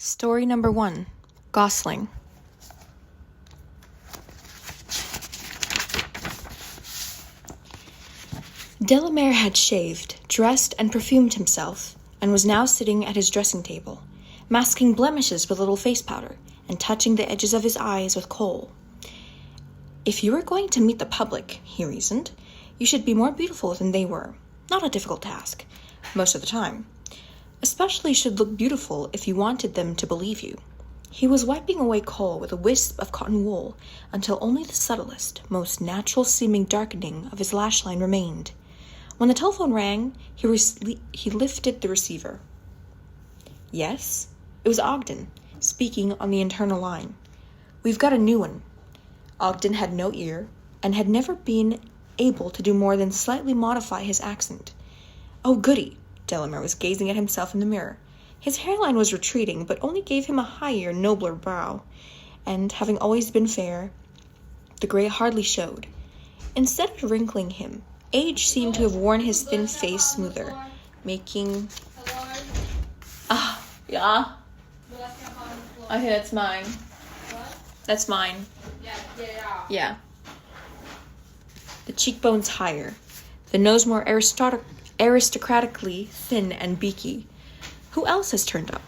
Story number 1. Gosling. Delamere had shaved, dressed, and perfumed himself, and was now sitting at his dressing table, masking blemishes with a little face powder, and touching the edges of his eyes with kohl. If you were going to meet the public, he reasoned, you should be more beautiful than they were. Not a difficult task, most of the time. Especially should look beautiful if you wanted them to believe you. He was wiping away kohl with a wisp of cotton wool until only the subtlest, most natural-seeming darkening of his lash line remained. When the telephone rang, he lifted the receiver. Yes? It was Ogden, speaking on the internal line. We've got a new one. Ogden had no ear, and had never been able to do more than slightly modify his accent. Oh, goody! Delamere was gazing at himself in the mirror. His hairline was retreating, but only gave him a higher, nobler brow, and, having always been fair, the gray hardly showed. Instead of wrinkling him, age seemed to have worn his thin face smoother, making... Yeah? Okay, that's mine. What? That's mine. Yeah, get it off. Yeah. The cheekbones higher, the nose more aristocratically thin and beaky. Who else has turned up?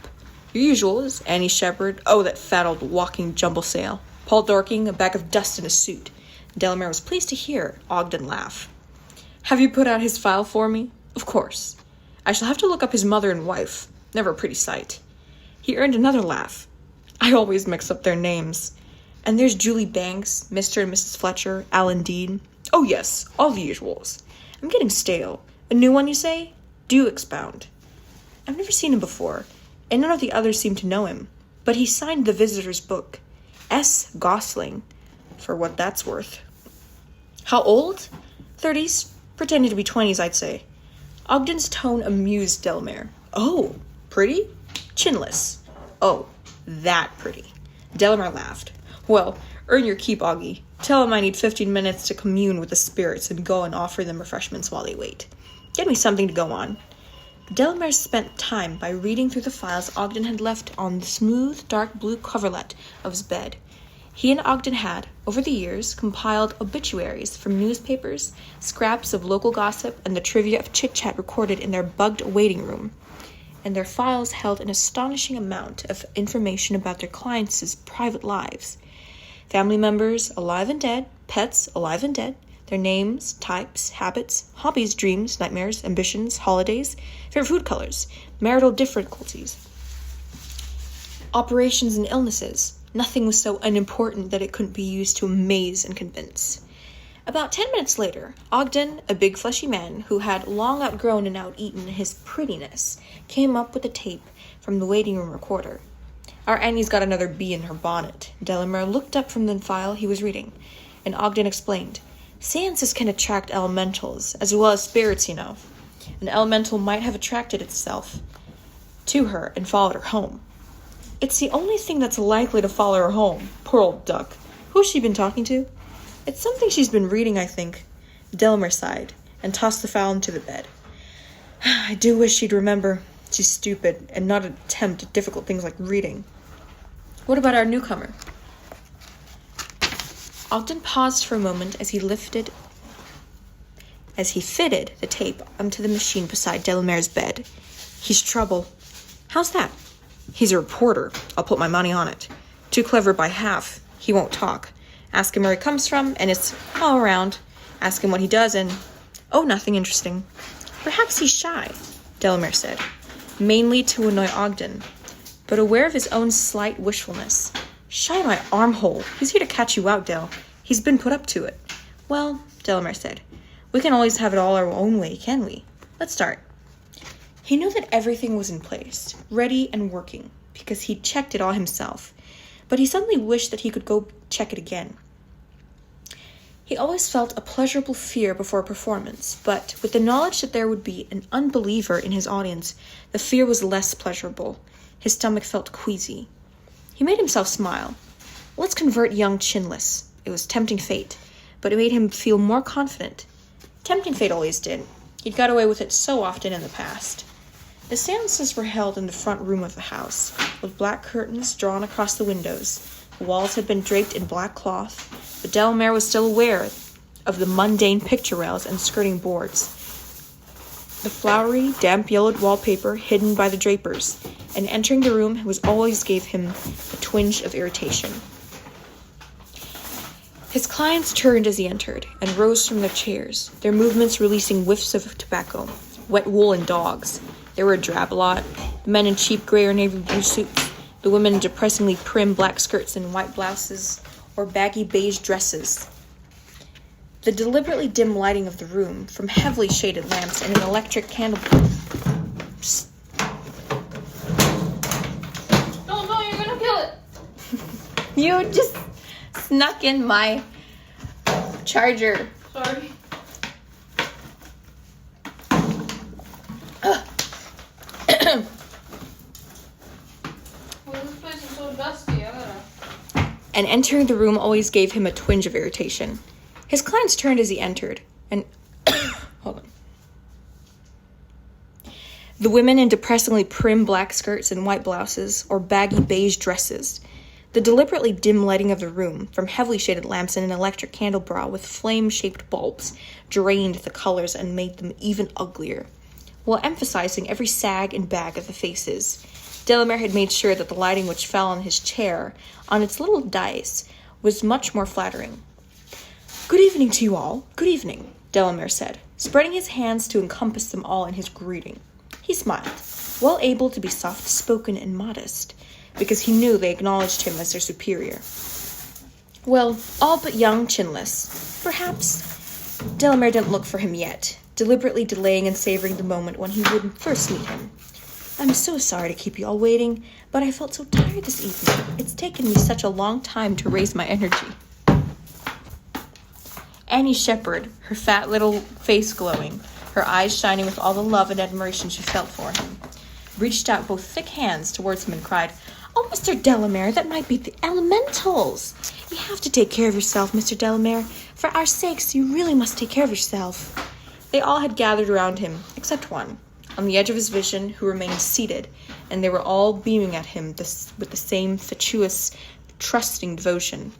Your usuals, Annie Shepherd, oh, that fat old walking jumble sale, Paul Dorking, a bag of dust in a suit. Delamere was pleased to hear Ogden laugh. Have you put out his file for me? Of course. I shall have to look up his mother and wife. Never a pretty sight. He earned another laugh. I always mix up their names. And there's Julie Banks, Mr. and Mrs. Fletcher, Alan Dean. Oh yes, all the usuals. I'm getting stale. A new one, you say? Do expound. I've never seen him before, and none of the others seem to know him. But he signed the visitor's book. S. Gosling, for what that's worth. How old? 30s. Pretending to be 20s, I'd say. Ogden's tone amused Delamere. Oh, pretty? Chinless. Oh, that pretty. Delamere laughed. Well, earn your keep, Augie. Tell him I need 15 minutes to commune with the spirits and go and offer them refreshments while they wait. Get me something to go on. Delamere spent time by reading through the files Ogden had left on the smooth, dark blue coverlet of his bed. He and Ogden had, over the years, compiled obituaries from newspapers, scraps of local gossip, and the trivia of chit-chat recorded in their bugged waiting room. And their files held an astonishing amount of information about their clients' private lives. Family members, alive and dead, pets, alive and dead, their names, types, habits, hobbies, dreams, nightmares, ambitions, holidays, favorite food colors, marital difficulties, operations and illnesses. Nothing was so unimportant that it couldn't be used to amaze and convince. About 10 minutes later, Ogden, a big fleshy man who had long outgrown and out-eaten his prettiness, came up with a tape from the waiting room recorder. Our Annie's got another bee in her bonnet. Delamere looked up from the file he was reading, and Ogden explained. Seances can attract elementals, as well as spirits, you know. An elemental might have attracted itself to her and followed her home. It's the only thing that's likely to follow her home. Poor old duck. Who's she been talking to? It's something she's been reading, I think. Delamere sighed, and tossed the file into the bed. I do wish she'd remember she's stupid, and not attempt at difficult things like reading. What about our newcomer? Ogden paused for a moment as he fitted the tape onto the machine beside Delamere's bed. He's trouble. How's that? He's a reporter. I'll put my money on it. Too clever by half. He won't talk. Ask him where he comes from, and it's all around. Ask him what he does, and... Oh, nothing interesting. Perhaps he's shy, Delamere said, mainly to annoy Ogden, but aware of his own slight wishfulness. Shy my armhole. He's here to catch you out, Del. He's been put up to it. Well, Delamere said, we can always have it all our own way, can we? Let's start. He knew that everything was in place, ready and working, because he'd checked it all himself, but he suddenly wished that he could go check it again. He always felt a pleasurable fear before a performance, but with the knowledge that there would be an unbeliever in his audience, the fear was less pleasurable. His stomach felt queasy. He made himself smile. Let's convert young Chinless. It was tempting fate, but it made him feel more confident. Tempting fate always did. He'd got away with it so often in the past. The seances were held in the front room of the house, with black curtains drawn across the windows. The walls had been draped in black cloth, but Delamere was still aware of the mundane picture rails and skirting boards, the flowery, damp-yellowed wallpaper hidden by the drapers, and entering the room always gave him a twinge of irritation. His clients turned as he entered, and rose from their chairs, their movements releasing whiffs of tobacco, wet wool, and dogs. They were a drab lot, the men in cheap gray or navy blue suits, the women in depressingly prim black skirts and white blouses or baggy beige dresses. The deliberately dim lighting of the room, from heavily shaded lamps and an electric candle... No, you're gonna kill it. You just snuck in my charger. Sorry. Well, this place is so dusty. I gotta... And entering the room always gave him a twinge of irritation. His clients turned as he entered, and... Hold on. The women in depressingly prim black skirts and white blouses, or baggy beige dresses. The deliberately dim lighting of the room, from heavily shaded lamps and an electric candelabra with flame-shaped bulbs, drained the colors and made them even uglier, while emphasizing every sag and bag of the faces. Delamere had made sure that the lighting which fell on his chair, on its little dais, was much more flattering. "Good evening to you all. Good evening," Delamere said, spreading his hands to encompass them all in his greeting. He smiled, well able to be soft-spoken and modest, because he knew they acknowledged him as their superior. Well, all but young Chinless. Perhaps. Delamere didn't look for him yet, deliberately delaying and savoring the moment when he would first meet him. "I'm so sorry to keep you all waiting, but I felt so tired this evening. It's taken me such a long time to raise my energy." Annie Shepherd, her fat little face glowing, her eyes shining with all the love and admiration she felt for him, reached out both thick hands towards him and cried, "Oh, Mr. Delamere, that might be the elementals! You have to take care of yourself, Mr. Delamere. For our sakes, you really must take care of yourself." They all had gathered around him, except one, on the edge of his vision, who remained seated, and they were all beaming at him with the same fatuous, trusting devotion.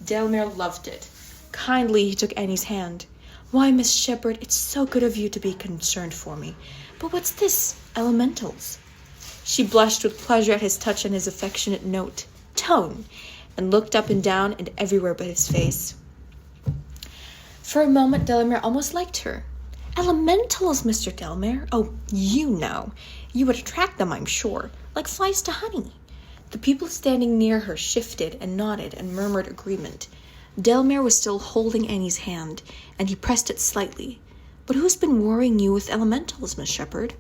Delamere loved it. Kindly he took Annie's hand. "Why, Miss Shepherd, it's so good of you to be concerned for me. But what's this? Elementals?" She blushed with pleasure at his touch and his affectionate tone, and looked up and down and everywhere but his face. For a moment, Delamere almost liked her. "Elementals, Mr. Delamere? Oh, you know. You would attract them, I'm sure, like flies to honey." The people standing near her shifted and nodded and murmured agreement. Delamere was still holding Annie's hand, and he pressed it slightly. "But who's been worrying you with elementals, Miss Shepherd?"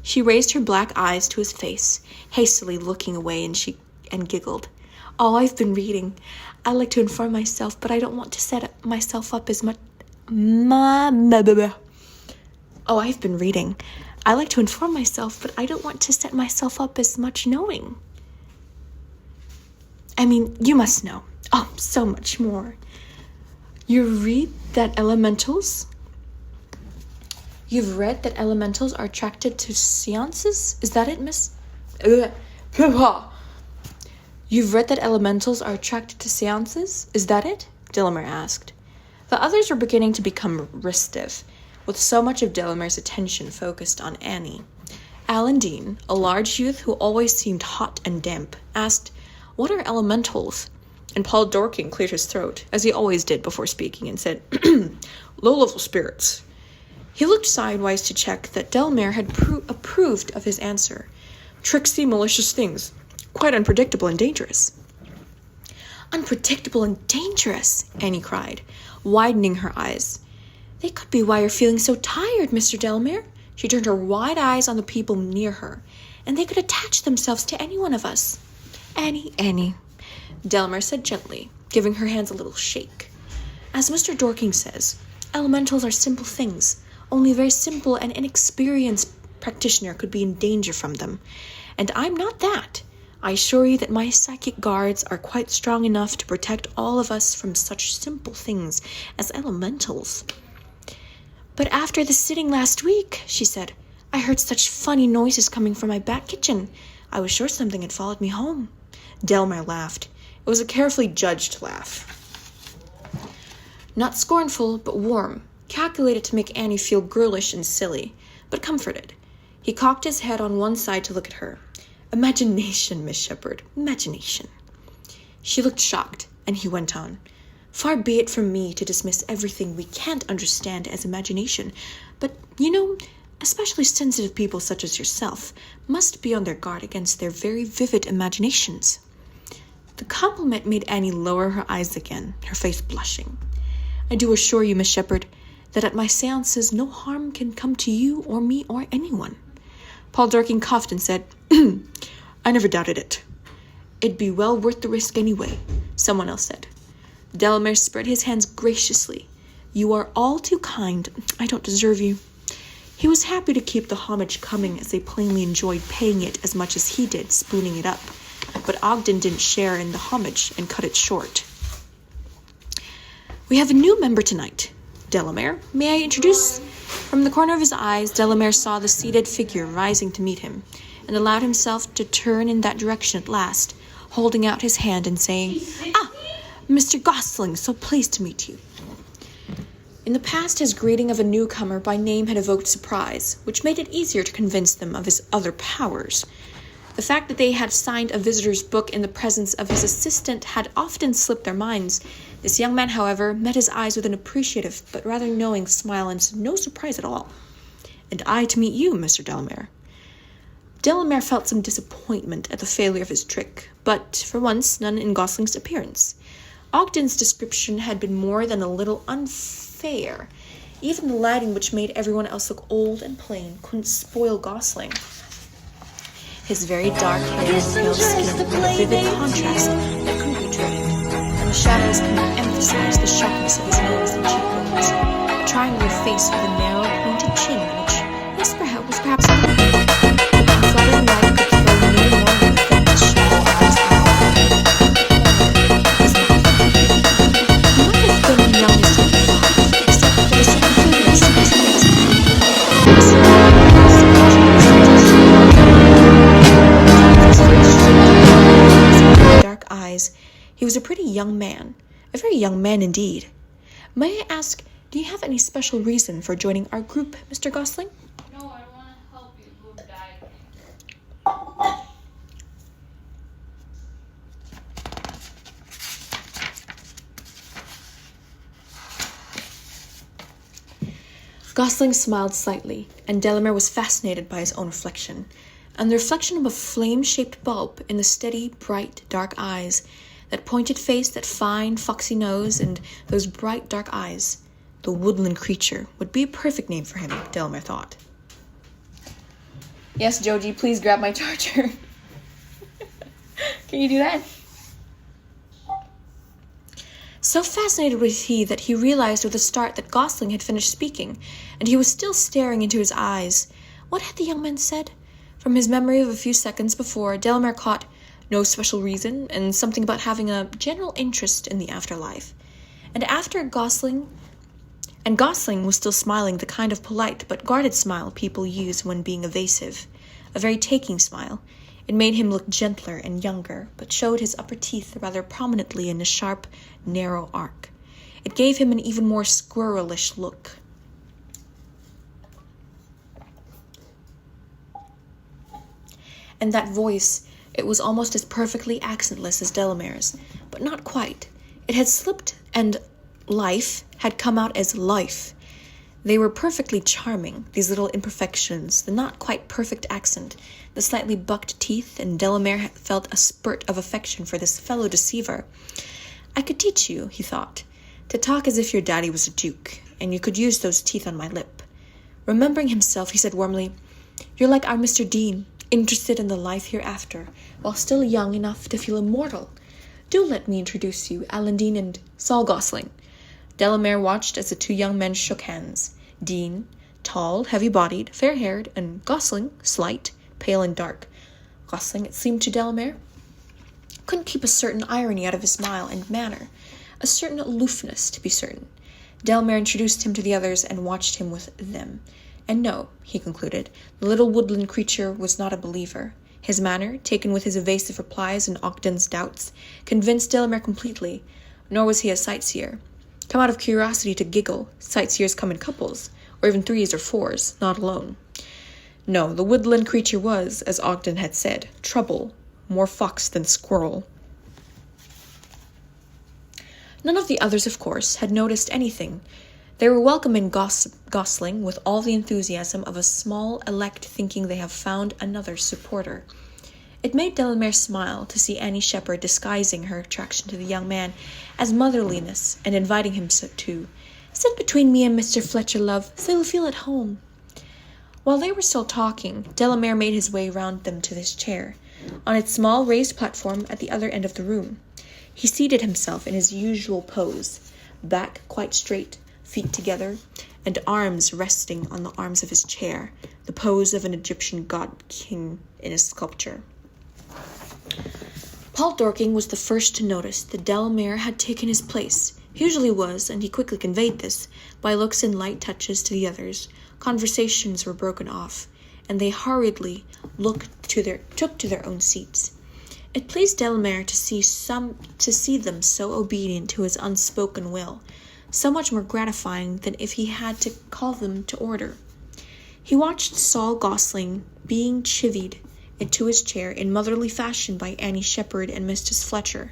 She raised her black eyes to his face, hastily looking away, and giggled. "Oh, I've been reading. I like to inform myself, but I don't want to set myself up as much... Oh, I've been reading. I like to inform myself, but I don't want to set myself up as much knowing. I mean, you must know. Oh, so much more. You read that elementals... You've read that elementals are attracted to seances? Is that it, Miss... You've read that elementals are attracted to seances? Is that it? Delamere asked. The others were beginning to become restive, with so much of Delamere's attention focused on Annie. Alan Dean, a large youth who always seemed hot and damp, asked, "What are elementals?" And Paul Dorking cleared his throat, as he always did before speaking, and said, "Low-level spirits." He looked sidewise to check that Delamere had approved of his answer. "Tricksy, malicious things. Quite unpredictable and dangerous." "Unpredictable and dangerous," Annie cried, widening her eyes. "They could be why you're feeling so tired, Mr. Delamere." She turned her wide eyes on the people near her. "And they could attach themselves to any one of us." Annie," Delamere said gently, giving her hands a little shake. "As Mr. Dorking says, elementals are simple things. Only a very simple and inexperienced practitioner could be in danger from them. And I'm not that. I assure you that my psychic guards are quite strong enough to protect all of us from such simple things as elementals." "But after the sitting last week," she said, I heard such funny noises coming from my back kitchen. I was sure something had followed me home." Delamere laughed. It was a carefully judged laugh. Not scornful, but warm, calculated to make Annie feel girlish and silly, but comforted. He cocked his head on one side to look at her. "Imagination, Miss Shepherd, imagination." She looked shocked, and he went on. "Far be it from me to dismiss everything we can't understand as imagination, but, especially sensitive people such as yourself must be on their guard against their very vivid imaginations." The compliment made Annie lower her eyes again, her face blushing. "I do assure you, Miss Shepherd, that at my seances no harm can come to you or me or anyone." Paul Dorking coughed and said, "I never doubted it." "It'd be well worth the risk anyway," someone else said. Delamere spread his hands graciously. "You are all too kind. I don't deserve you." He was happy to keep the homage coming, as they plainly enjoyed paying it as much as he did spooning it up. But Ogden didn't share in the homage and cut it short. "We have a new member tonight. Delamere, may I introduce?" From the corner of his eyes, Delamere saw the seated figure rising to meet him, and allowed himself to turn in that direction at last, holding out his hand and saying, "Ah, Mr. Gosling, so pleased to meet you." In the past, his greeting of a newcomer by name had evoked surprise, which made it easier to convince them of his other powers. The fact that they had signed a visitor's book in the presence of his assistant had often slipped their minds. This young man, however, met his eyes with an appreciative but rather knowing smile and no surprise at all. "And I to meet you, Mr. Delamere." Delamere felt some disappointment at the failure of his trick, but, for once, none in Gosling's appearance. Ogden's description had been more than a little unfair. Even the lighting, which made everyone else look old and plain, couldn't spoil Gosling. His very dark hair and pale skin made a vivid contrast that couldn't be drained, and the shadows couldn't emphasize the sharpness of his nose and cheekbones. A triangular face with a narrow, pointed chin, which, yes, perhaps, was perhaps a flattering light could throw no more than the faintest shadow of his eye. He might have been young as 25, except for the certain figures of his face. Dark eyes. He was a pretty young man, a very young man indeed. "May I ask, do you have any special reason for joining our group, Mr. Gosling?" No, I want to help you who died. Gosling smiled slightly, and Delamere was fascinated by his own reflection, and the reflection of a flame-shaped bulb in the steady, bright, dark eyes, that pointed face, that fine, foxy nose, and those bright, dark eyes. The woodland creature would be a perfect name for him, Delamere thought. "Yes, Joji, please grab my charger." Can you do that? So fascinated was he that he realized with a start that Gosling had finished speaking, and he was still staring into his eyes. What had the young man said? From his memory of a few seconds before, Delamere caught "no special reason," and something about having a general interest in the afterlife. And Gosling was still smiling the kind of polite but guarded smile people use when being evasive. A very taking smile. It made him look gentler and younger, but showed his upper teeth rather prominently in a sharp, narrow arc. It gave him an even more squirrelish look. And that voice, it was almost as perfectly accentless as Delamere's, but not quite. It had slipped, and life had come out as life. They were perfectly charming, these little imperfections, the not quite perfect accent, the slightly bucked teeth, and Delamere felt a spurt of affection for this fellow deceiver. "I could teach you," he thought, "to talk as if your daddy was a duke, and you could use those teeth on my lip." Remembering himself, he said warmly, "You're like our Mr. Dean, interested in the life hereafter, while still young enough to feel immortal. Do let me introduce you, Alan Dean and Saul Gosling." Delamere watched as the two young men shook hands. Dean, tall, heavy-bodied, fair-haired, and Gosling, slight, pale and dark. Gosling, it seemed to Delamere, couldn't keep a certain irony out of his smile and manner, a certain aloofness, to be certain. Delamere introduced him to the others and watched him with them. And no, he concluded, the little woodland creature was not a believer. His manner, taken with his evasive replies and Ogden's doubts, convinced Delamere completely, nor was he a sightseer. Come out of curiosity to giggle, sightseers come in couples, or even 3s or 4s, not alone. No, the woodland creature was, as Ogden had said, trouble, more fox than squirrel. None of the others, of course, had noticed anything. They were welcoming Gosling with all the enthusiasm of a small elect thinking they have found another supporter. It made Delamere smile to see Annie Shepherd disguising her attraction to the young man as motherliness and inviting him to sit between me and Mr. Fletcher, love, so you'll feel at home. While they were still talking, Delamere made his way round them to his chair, on its small raised platform at the other end of the room. He seated himself in his usual pose, back quite straight, feet together, and arms resting on the arms of his chair, the pose of an Egyptian god-king in a sculpture. Paul Dorking was the first to notice that Delamere had taken his place. He usually was, and he quickly conveyed this, by looks and light touches to the others. Conversations were broken off, and they hurriedly took to their own seats. It pleased Delamere to see them so obedient to his unspoken will, so much more gratifying than if he had to call them to order. He watched Saul Gosling being chivied into his chair in motherly fashion by Annie Shepherd and Mrs. Fletcher.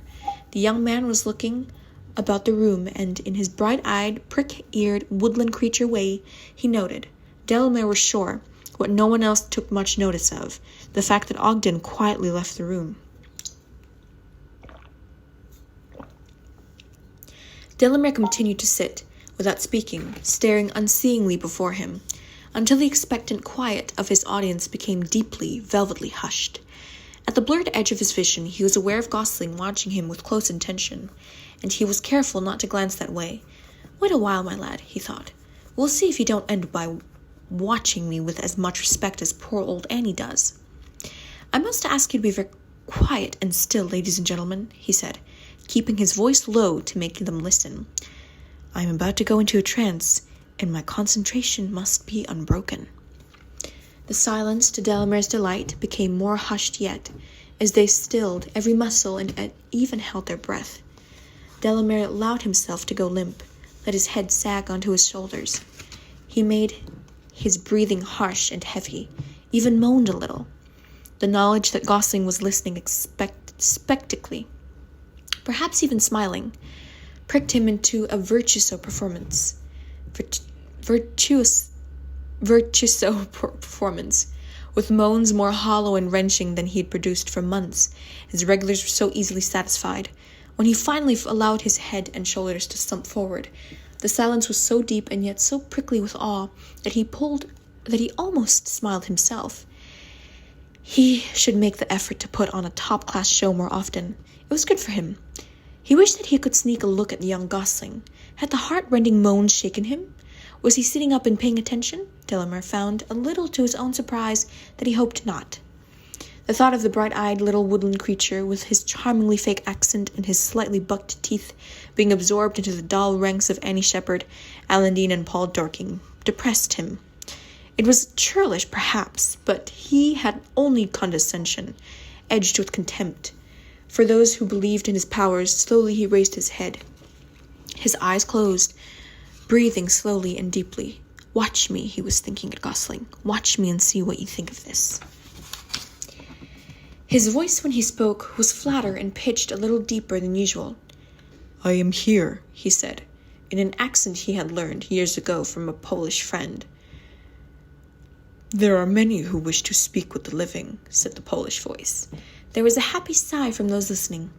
The young man was looking about the room, and in his bright-eyed, prick-eared, woodland creature way, he noted, Delamere was sure, what no one else took much notice of, the fact that Ogden quietly left the room. Delamere continued to sit, without speaking, staring unseeingly before him, until the expectant quiet of his audience became deeply, velvetly hushed. At the blurred edge of his vision, he was aware of Gosling watching him with close attention, and he was careful not to glance that way. Wait a while, my lad, he thought. We'll see if you don't end by watching me with as much respect as poor old Annie does. I must ask you to be very quiet and still, ladies and gentlemen, he said, keeping his voice low to make them listen. I am about to go into a trance, and my concentration must be unbroken. The silence, to Delamere's delight, became more hushed yet, as they stilled every muscle and even held their breath. Delamere allowed himself to go limp, let his head sag onto his shoulders. He made his breathing harsh and heavy, even moaned a little. The knowledge that Gosling was listening expectantly, perhaps even smiling, pricked him into a virtuoso performance, with moans more hollow and wrenching than he had produced for months. His regulars were so easily satisfied. When he finally allowed his head and shoulders to slump forward, the silence was so deep and yet so prickly with awe that he almost smiled himself. He should make the effort to put on a top-class show more often. It was good for him. He wished that he could sneak a look at the young Gosling. Had the heart-rending moans shaken him? Was he sitting up and paying attention? Delamere found, a little to his own surprise, that he hoped not. The thought of the bright-eyed little woodland creature, with his charmingly fake accent and his slightly bucked teeth, being absorbed into the dull ranks of Annie Shepherd, Alan Dean, and Paul Dorking, depressed him. It was churlish, perhaps, but he had only condescension, edged with contempt. For those who believed in his powers, slowly he raised his head. His eyes closed, breathing slowly and deeply. Watch me, he was thinking at Gosling. Watch me and see what you think of this. His voice when he spoke was flatter and pitched a little deeper than usual. I am here, he said, in an accent he had learned years ago from a Polish friend. There are many who wish to speak with the living, said the Polish voice. There was a happy sigh from those listening.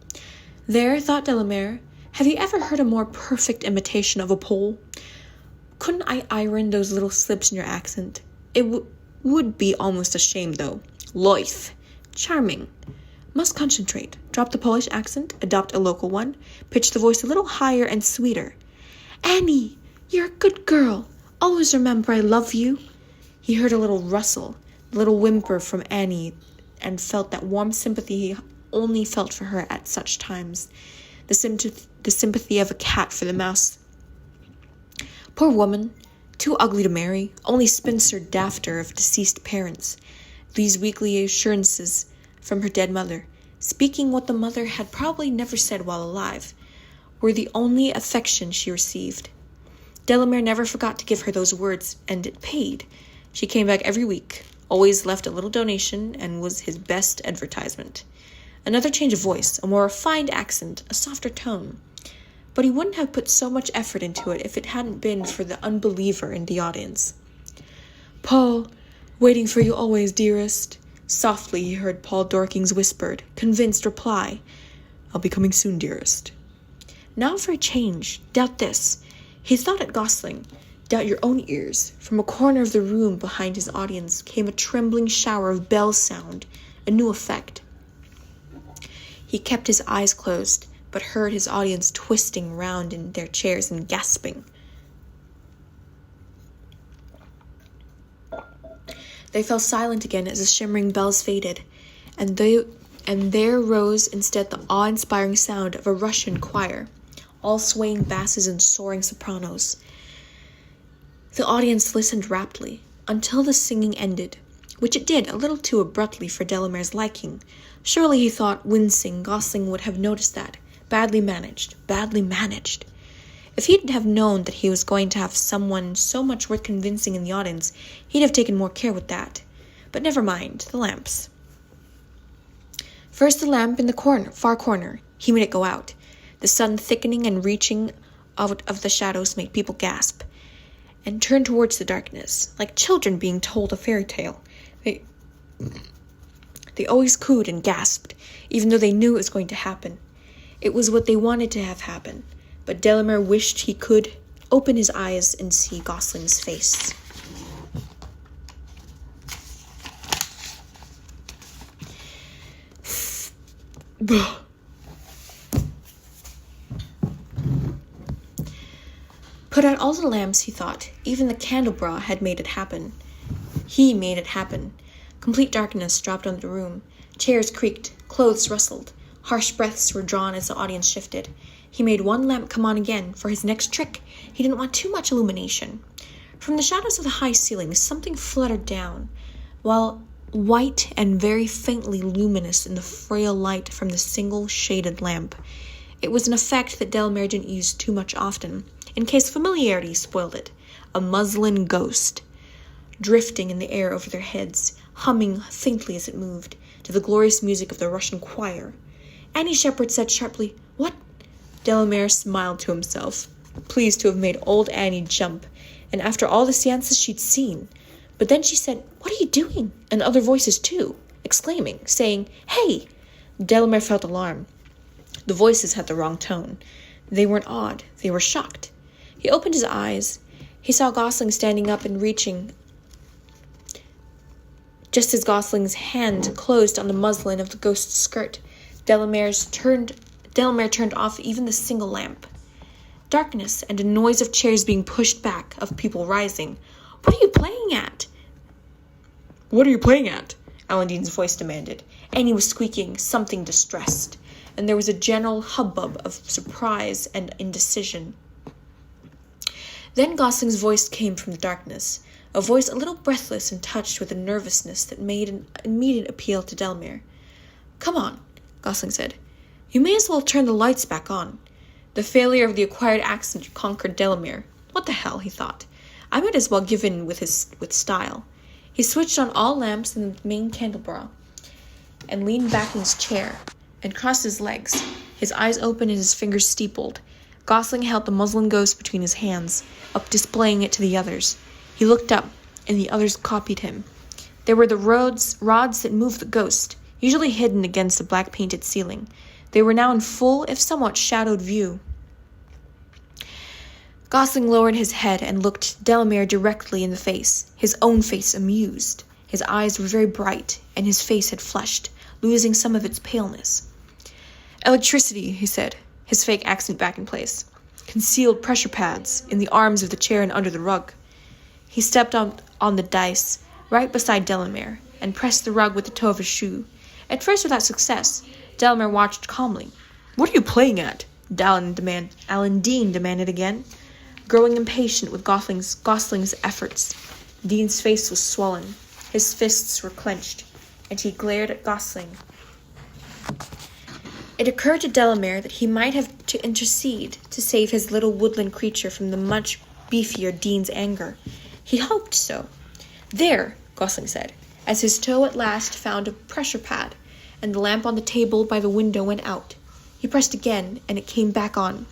There, thought Delamere, have you ever heard a more perfect imitation of a Pole? Couldn't I iron those little slips in your accent? It would be almost a shame, though. Loith. Charming. Must concentrate. Drop the Polish accent, adopt a local one, pitch the voice a little higher and sweeter. Annie, you're a good girl. Always remember I love you. He heard a little rustle, a little whimper from Annie, and felt that warm sympathy he only felt for her at such times, the sympathy of a cat for the mouse. Poor woman, Too ugly to marry, only spinster dafter of deceased parents. These weekly assurances from her dead mother, speaking what the mother had probably never said while alive, were the only affection she received. Delamere never forgot to give her those words, and it paid. She came back every week, always left a little donation, and was his best advertisement. Another change of voice, a more refined accent, a softer tone. But he wouldn't have put so much effort into it if it hadn't been for the unbeliever in the audience. "Paul, waiting for you always, dearest." Softly he heard Paul Dorking's whispered, convinced reply, "I'll be coming soon, dearest." Now for a change, doubt this. He thought at Gosling. Doubt your own ears. From a corner of the room behind his audience came a trembling shower of bell sound, a new effect. He kept his eyes closed, but heard his audience twisting round in their chairs and gasping. They fell silent again as the shimmering bells faded, and there rose instead the awe-inspiring sound of a Russian choir, all swaying basses and soaring sopranos. The audience listened raptly, until the singing ended, which it did a little too abruptly for Delamere's liking. Surely, he thought, wincing, Gosling would have noticed that. Badly managed, badly managed. If he'd have known that he was going to have someone so much worth convincing in the audience, he'd have taken more care with that. But never mind, the lamps. First the lamp in the far corner. He made it go out. The sun thickening and reaching out of the shadows made people gasp, and turn towards the darkness, like children being told a fairy tale. They always cooed and gasped, even though they knew it was going to happen. It was what they wanted to have happen, but Delamere wished he could open his eyes and see Gosling's face. Put out all the lamps, he thought. Even the candelabra had made it happen. He made it happen. Complete darkness dropped on the room. Chairs creaked, clothes rustled. Harsh breaths were drawn as the audience shifted. He made one lamp come on again. For his next trick, he didn't want too much illumination. From the shadows of the high ceiling, something fluttered down, while white and very faintly luminous in the frail light from the single shaded lamp. It was an effect that Delamere didn't use too much often, in case familiarity spoiled it. A muslin ghost, drifting in the air over their heads, humming faintly as it moved, to the glorious music of the Russian choir. Annie Shepherd said sharply, "What?" Delamere smiled to himself, pleased to have made old Annie jump, and after all the seances she'd seen. But then she said, "What are you doing?" And other voices too, exclaiming, saying, "Hey!" Delamere felt alarm. The voices had the wrong tone. They weren't awed, they were shocked. He opened his eyes. He saw Gosling standing up and reaching, just as Gosling's hand closed on the muslin of the ghost's skirt. Delamere turned off even the single lamp. Darkness and a noise of chairs being pushed back, of people rising. "What are you playing at?" "What are you playing at?" Alandine's voice demanded. Annie was squeaking, something distressed, and there was a general hubbub of surprise and indecision. Then Gosling's voice came from the darkness, a voice a little breathless and touched with a nervousness that made an immediate appeal to Delamere. "Come on," Gosling said. "You may as well turn the lights back on." The failure of the acquired accent conquered Delamere. What the hell, he thought. I might as well give in with style. He switched on all lamps in the main candelabra, and leaned back in his chair, and crossed his legs, his eyes open and his fingers steepled. Gosling held the muslin ghost between his hands, up displaying it to the others. He looked up, and the others copied him. There were the rods that moved the ghost, usually hidden against the black-painted ceiling. They were now in full, if somewhat shadowed view. Gosling lowered his head and looked Delamere directly in the face, his own face amused. His eyes were very bright, and his face had flushed, losing some of its paleness. "Electricity," he said, his fake accent back in place. "Concealed pressure pads, in the arms of the chair and under the rug." He stepped on the dice, right beside Delamere, and pressed the rug with the toe of his shoe. At first without success, Delamere watched calmly. "What are you playing at?" Alandine demanded again. growing impatient with Gosling's efforts. Dean's face was swollen. His fists were clenched, and he glared at Gosling. It occurred to Delamere that he might have to intercede to save his little woodland creature from the much beefier Dean's anger. He hoped so. "There," Gosling said, as his toe at last found a pressure pad, and the lamp on the table by the window went out. He pressed again, and it came back on.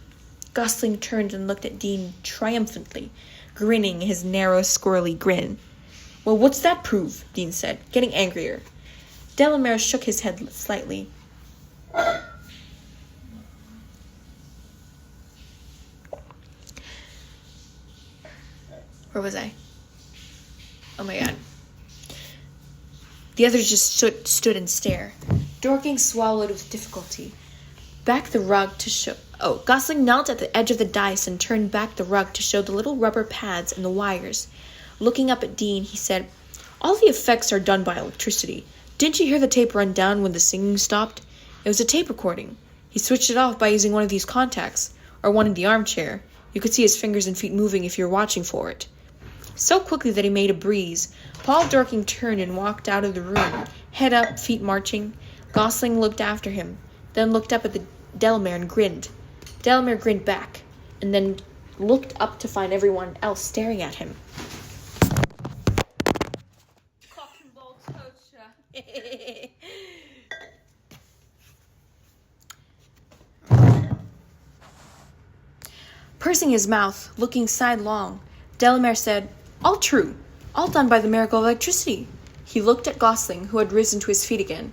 Gosling turned and looked at Dean triumphantly, grinning his narrow, squirrely grin. "Well, what's that prove?" Dean said, getting angrier. Delamere shook his head slightly. Where was I? Oh my god. The others just stood and stared. Dorking swallowed with difficulty. Gosling knelt at the edge of the dice and turned back the rug to show the little rubber pads and the wires. Looking up at Dean, he said, "All the effects are done by electricity. Didn't you hear the tape run down when the singing stopped? It was a tape recording. He switched it off by using one of these contacts, or one in the armchair. You could see his fingers and feet moving if you were watching for it." So quickly that he made a breeze, Paul Dorking turned and walked out of the room, head up, feet marching. Gosling looked after him, then looked up at Delamere and grinned. Delamere grinned back, and then looked up to find everyone else staring at him. Cock and ball toaster. Pursing his mouth, looking sidelong, Delamere said, "All true. All done by the miracle of electricity." He looked at Gosling, who had risen to his feet again.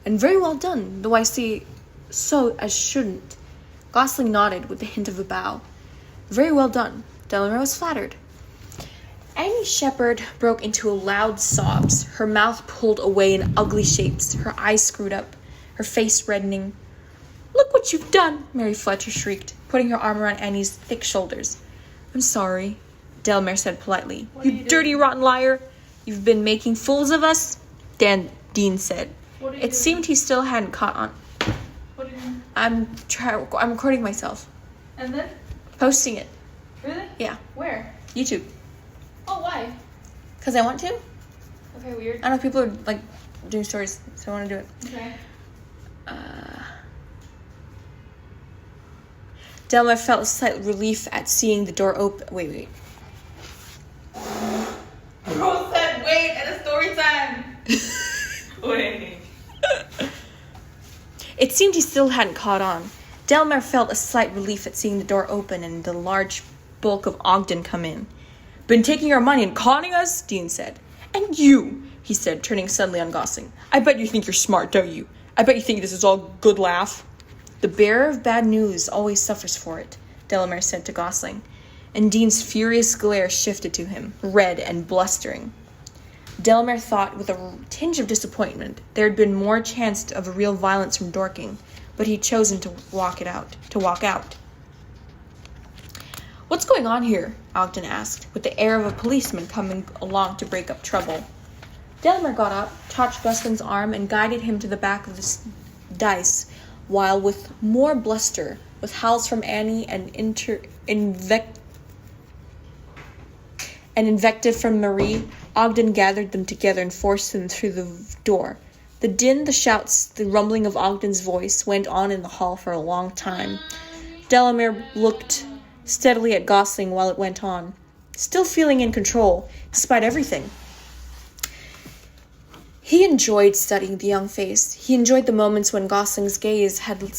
"And very well done, though I see so as shouldn't." Gosling nodded with the hint of a bow. "Very well done." Delamere was flattered. Annie Shepherd broke into loud sobs, her mouth pulled away in ugly shapes, her eyes screwed up, her face reddening. "Look what you've done," Mary Fletcher shrieked, putting her arm around Annie's thick shoulders. "I'm sorry," Delamere said politely. You dirty, rotten liar. You've been making fools of us," Dean said. It seemed he still hadn't caught on. What do you mean? I'm recording myself. And then? Posting it. Really? Yeah. Where? YouTube. Oh, why? Because I want to. Okay, weird. I don't know, people are, like, doing stories, so I want to do it. Okay. Delamere felt a slight relief at seeing the door open. Wait. Bro said wait at a story time. Wait. It seemed he still hadn't caught on. Delamere felt a slight relief at seeing the door open and the large bulk of Ogden come in. "Been taking our money and conning us?" Dean said. "And you," he said, turning suddenly on Gosling. "I bet you think you're smart, don't you? I bet you think this is all good laugh." "The bearer of bad news always suffers for it," Delamere said to Gosling, and Dean's furious glare shifted to him, red and blustering. Delamere thought with a tinge of disappointment there had been more chance of a real violence from Dorking, but he'd chosen to walk out. "What's going on here?" Ogden asked, with the air of a policeman coming along to break up trouble. Delamere got up, touched Gosling's arm, and guided him to the back of the dice, while with more bluster, with howls from Annie and invective from Marie, Ogden gathered them together and forced them through the door. The din, the shouts, the rumbling of Ogden's voice went on in the hall for a long time. Delamere looked steadily at Gosling while it went on, still feeling in control, despite everything. He enjoyed studying the young face. He enjoyed the moments when Gosling's gaze had to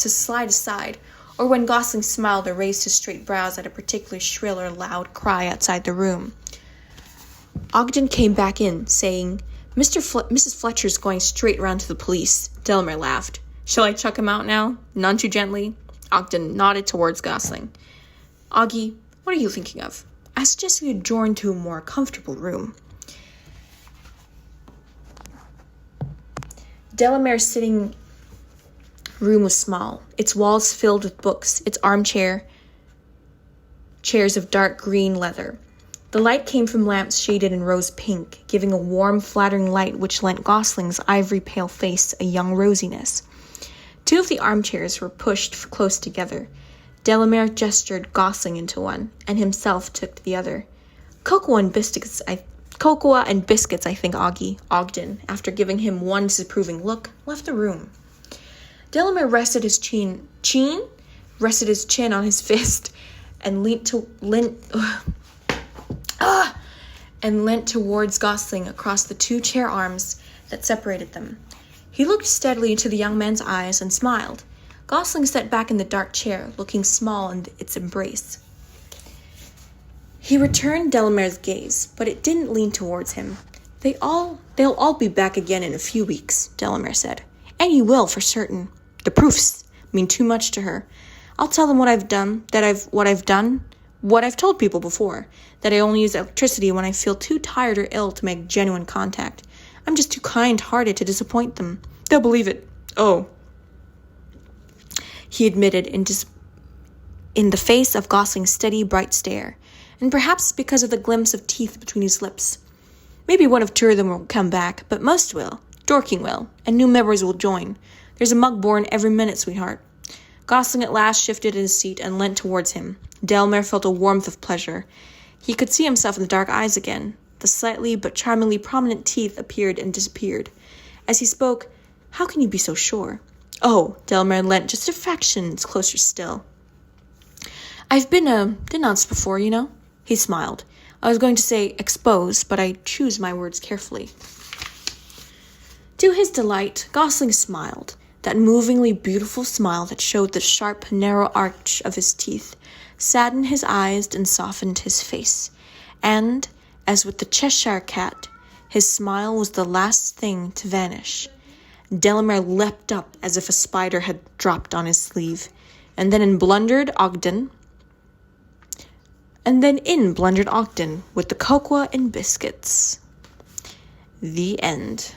slide aside, or when Gosling smiled or raised his straight brows at a particularly shrill or loud cry outside the room. Ogden came back in, saying, Mrs. Fletcher's going straight round to the police." Delamere laughed. "Shall I chuck him out now? None too gently?" Ogden nodded towards Gosling. "Augie, what are you thinking of? I suggest we adjourn to a more comfortable room." Delamere's sitting room was small, its walls filled with books, its chairs of dark green leather. The light came from lamps shaded in rose pink, giving a warm, flattering light which lent Gosling's ivory-pale face a young rosiness. Two of the armchairs were pushed close together. Delamere gestured Gosling into one, and himself took the other. Cocoa and biscuits, I think Ogden, after giving him one disapproving look, left the room. Delamere rested his chin on his fist, and leant towards Gosling across the 2 chair arms that separated them. He looked steadily into the young man's eyes and smiled. Gosling sat back in the dark chair, looking small in its embrace. He returned Delamere's gaze, but it didn't lean towards him. They'll all be back again in a few weeks, Delamere said. And you will, for certain. The proofs mean too much to her. I'll tell them what I've told people before, that I only use electricity when I feel too tired or ill to make genuine contact. I'm just too kind-hearted to disappoint them. They'll believe it. Oh, he admitted in the face of Gosling's steady, bright stare, and perhaps because of the glimpse of teeth between his lips. Maybe 1 of 2 of them will come back, but most will. Dorking will, and new members will join. There's a mug born every minute, sweetheart. Gosling at last shifted in his seat and leant towards him. Delamere felt a warmth of pleasure. He could see himself in the dark eyes again. The slightly but charmingly prominent teeth appeared and disappeared. As he spoke, "How can you be so sure?" "Oh," Delamere leant just a fraction closer still. "I've been denounced before, you know." He smiled. "I was going to say exposed, but I choose my words carefully." To his delight, Gosling smiled, that movingly beautiful smile that showed the sharp, narrow arch of his teeth, saddened his eyes and softened his face. And, as with the Cheshire cat, his smile was the last thing to vanish. Delamere leapt up as if a spider had dropped on his sleeve, and then in blundered Ogden with the cocoa and biscuits. The end.